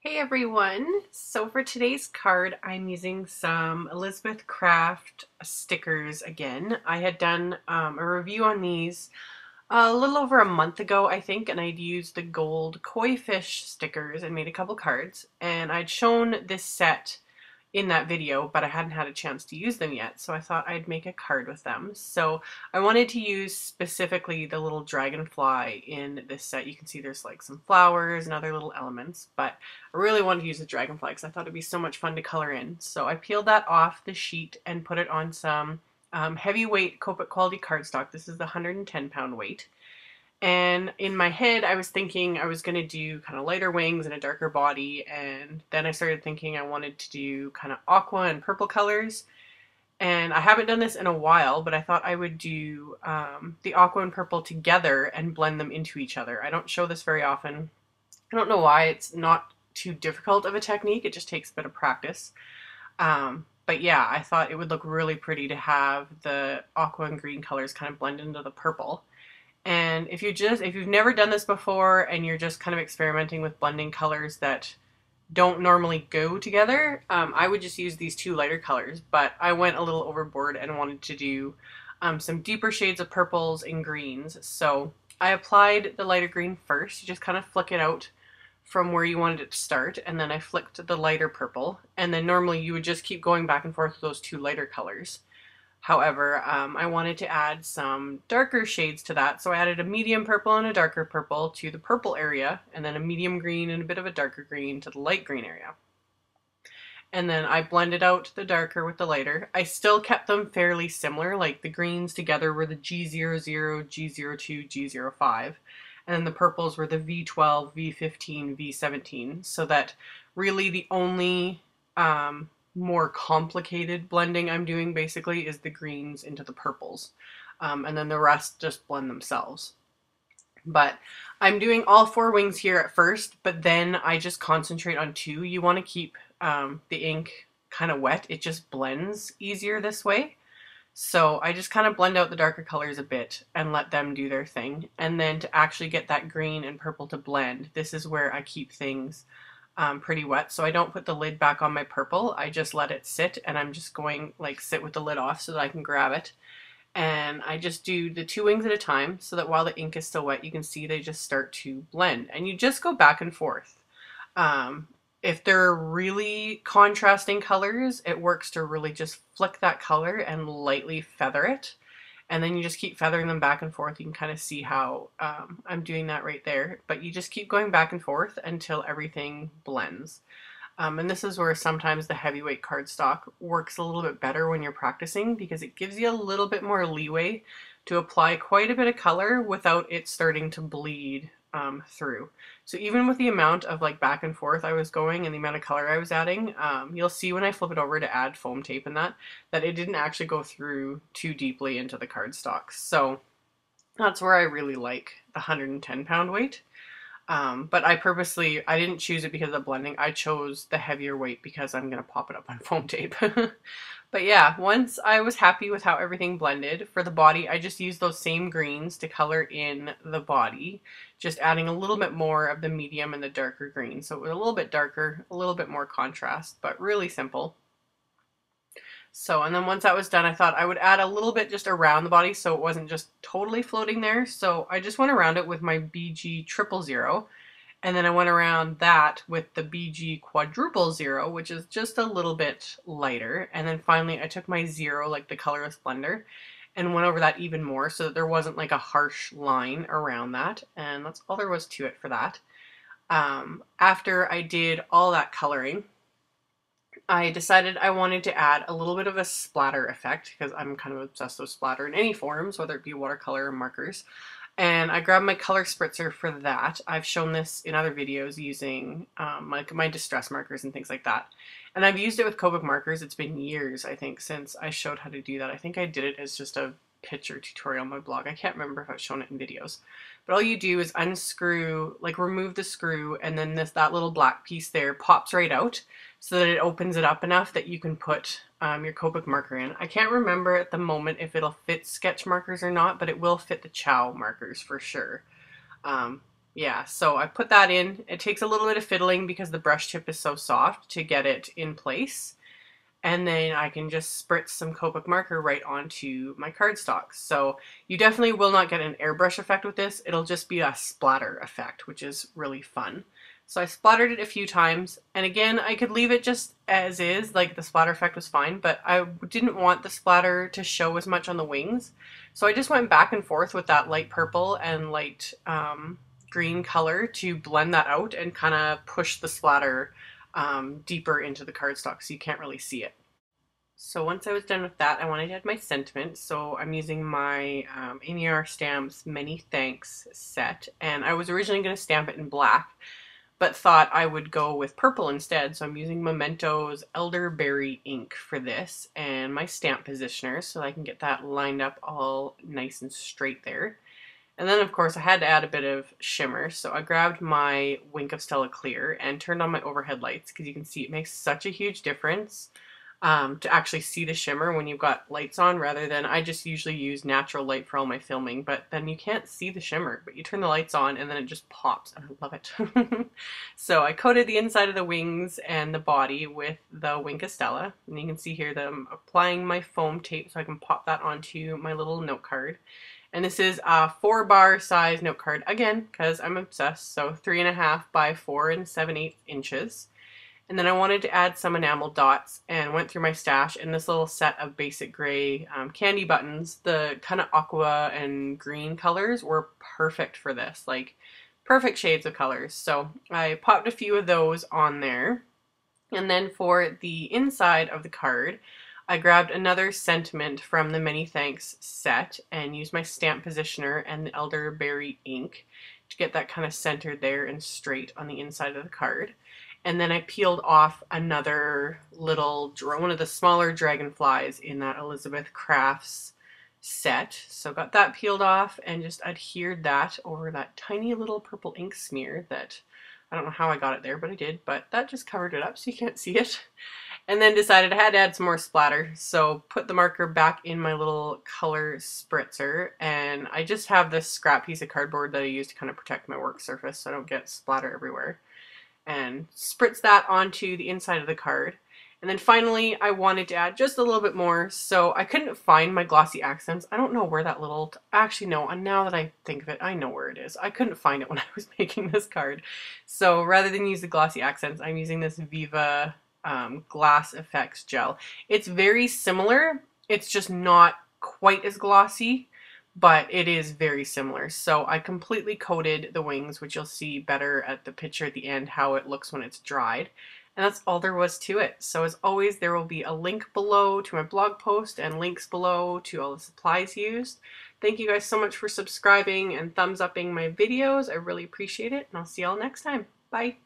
Hey everyone! So for today's card, I'm using some Elizabeth Craft stickers again. I had done a review on these a little over a month ago, I think, and I'd used the gold koi fish stickers and made a couple cards. And I'd shown this set in that video, but I hadn't had a chance to use them yet, so I thought I'd make a card with them. So I wanted to use specifically the little dragonfly in this set. You can see there's like some flowers and other little elements, but I really wanted to use the dragonfly because I thought it'd be so much fun to color in. So I peeled that off the sheet and put it on some heavyweight Copic quality cardstock. This is the 110-pound weight. And in my head, I was thinking I was going to do kind of lighter wings and a darker body. And then I started thinking I wanted to do kind of aqua and purple colors. And I haven't done this in a while, but I thought I would do the aqua and purple together and blend them into each other. I don't show this very often. I don't know why. It's not too difficult of a technique. It just takes a bit of practice. But yeah, I thought it would look really pretty to have the aqua and green colors kind of blend into the purple. And if you've never done this before and you're just kind of experimenting with blending colors that don't normally go together, I would just use these two lighter colors, but I went a little overboard and wanted to do some deeper shades of purples and greens. So I applied the lighter green first. You just kind of flick it out from where you wanted it to start, and then I flicked the lighter purple, and then normally you would just keep going back and forth with those two lighter colors. However, I wanted to add some darker shades to that, so I added a medium purple and a darker purple to the purple area, and then a medium green and a bit of a darker green to the light green area. And then I blended out the darker with the lighter. I still kept them fairly similar, like the greens together were the G00, G02, G05, and then the purples were the V12, V15, V17, so that really the only more complicated blending I'm doing basically is the greens into the purples, and then the rest just blend themselves. But I'm doing all four wings here at first, but then I just concentrate on two. You want to keep the ink kind of wet. It just blends easier this way. So I just kind of blend out the darker colors a bit and let them do their thing. And then to actually get that green and purple to blend, this is where I keep things pretty wet. So I don't put the lid back on my purple. I just let it sit, and I'm just going like sit with the lid off so that I can grab it. And I just do the two wings at a time so that while the ink is still wet, you can see they just start to blend. And you just go back and forth. If they're really contrasting colors, it works to really just flick that color and lightly feather it. And then you just keep feathering them back and forth. You can kind of see how I'm doing that right there. But you just keep going back and forth until everything blends. And this is where sometimes the heavyweight cardstock works a little bit better when you're practicing, because it gives you a little bit more leeway to apply quite a bit of color without it starting to bleed through. So even with the amount of like back and forth I was going and the amount of color I was adding, you'll see when I flip it over to add foam tape and that it didn't actually go through too deeply into the cardstock. So that's where I really like the 110-pound weight. But I didn't choose it because of blending. I chose the heavier weight because I'm going to pop it up on foam tape. But yeah, once I was happy with how everything blended, for the body, I just used those same greens to color in the body, just adding a little bit more of the medium and the darker green. So it was a little bit darker, a little bit more contrast, but really simple. So, and then once that was done, I thought I would add a little bit just around the body so it wasn't just totally floating there. So I just went around it with my BG 000, and then I went around that with the BG 000, which is just a little bit lighter. And then finally I took my 0, like the colorless blender, and went over that even more so that there wasn't like a harsh line around that. And that's all there was to it for that. After I did all that coloring, I decided I wanted to add a little bit of a splatter effect because I'm kind of obsessed with splatter in any forms, whether it be watercolor or markers. And I grabbed my color spritzer for that. I've shown this in other videos using my distress markers and things like that. And I've used it with Copic markers. It's been years, I think, since I showed how to do that. I think I did it as just a picture tutorial on my blog. I can't remember if I've shown it in videos. But all you do is unscrew, like remove the screw, and then that little black piece there pops right out so that it opens it up enough that you can put your Copic marker in. I can't remember at the moment if it'll fit sketch markers or not, but it will fit the Chow markers for sure. Yeah, so I put that in. It takes a little bit of fiddling because the brush tip is so soft to get it in place. And then I can just spritz some Copic marker right onto my cardstock. So you definitely will not get an airbrush effect with this. It'll just be a splatter effect, which is really fun. So I splattered it a few times, and again, I could leave it just as is, like the splatter effect was fine, but I didn't want the splatter to show as much on the wings. So I just went back and forth with that light purple and light green color to blend that out and kind of push the splatter deeper into the cardstock so you can't really see it. So once I was done with that, I wanted to add my sentiment. So I'm using my AmyR Stamps Many Thanks set, and I was originally going to stamp it in black, but thought I would go with purple instead. So I'm using Memento's Elderberry ink for this and my stamp positioner so I can get that lined up all nice and straight there. And then of course I had to add a bit of shimmer, so I grabbed my Wink of Stella Clear and turned on my overhead lights because you can see it makes such a huge difference to actually see the shimmer when you've got lights on, rather than I just usually use natural light for all my filming, but then you can't see the shimmer, but you turn the lights on and then it just pops and I love it. So I coated the inside of the wings and the body with the Wink of Stella, and you can see here that I'm applying my foam tape so I can pop that onto my little note card. And this is a 4-bar size note card, again, because I'm obsessed, so 3.5 by 4 7/8 inches. And then I wanted to add some enamel dots and went through my stash, and this little set of basic gray candy buttons, the kind of aqua and green colors were perfect for this, like perfect shades of colors. So I popped a few of those on there. And then for the inside of the card, I grabbed another sentiment from the Many Thanks set and used my stamp positioner and the elderberry ink to get that kind of centered there and straight on the inside of the card. And then I peeled off another little, one of the smaller dragonflies in that Elizabeth Crafts set. So got that peeled off and just adhered that over that tiny little purple ink smear that, I don't know how I got it there, but I did. But that just covered it up so you can't see it. And then decided I had to add some more splatter. So put the marker back in my little color spritzer. And I just have this scrap piece of cardboard that I use to kind of protect my work surface so I don't get splatter everywhere. And spritz that onto the inside of the card. And then finally I wanted to add just a little bit more, so I couldn't find my glossy accents. I don't know where that little, actually no, now that I think of it, I know where it is. I couldn't find it when I was making this card. So rather than use the glossy accents, I'm using this Viva Glass Effects gel. It's very similar, it's just not quite as glossy, but it is very similar. So I completely coated the wings, which you'll see better at the picture at the end how it looks when it's dried. And that's all there was to it. So as always, there will be a link below to my blog post and links below to all the supplies used. Thank you guys so much for subscribing and thumbs upping my videos. I really appreciate it, and I'll see y'all next time. Bye!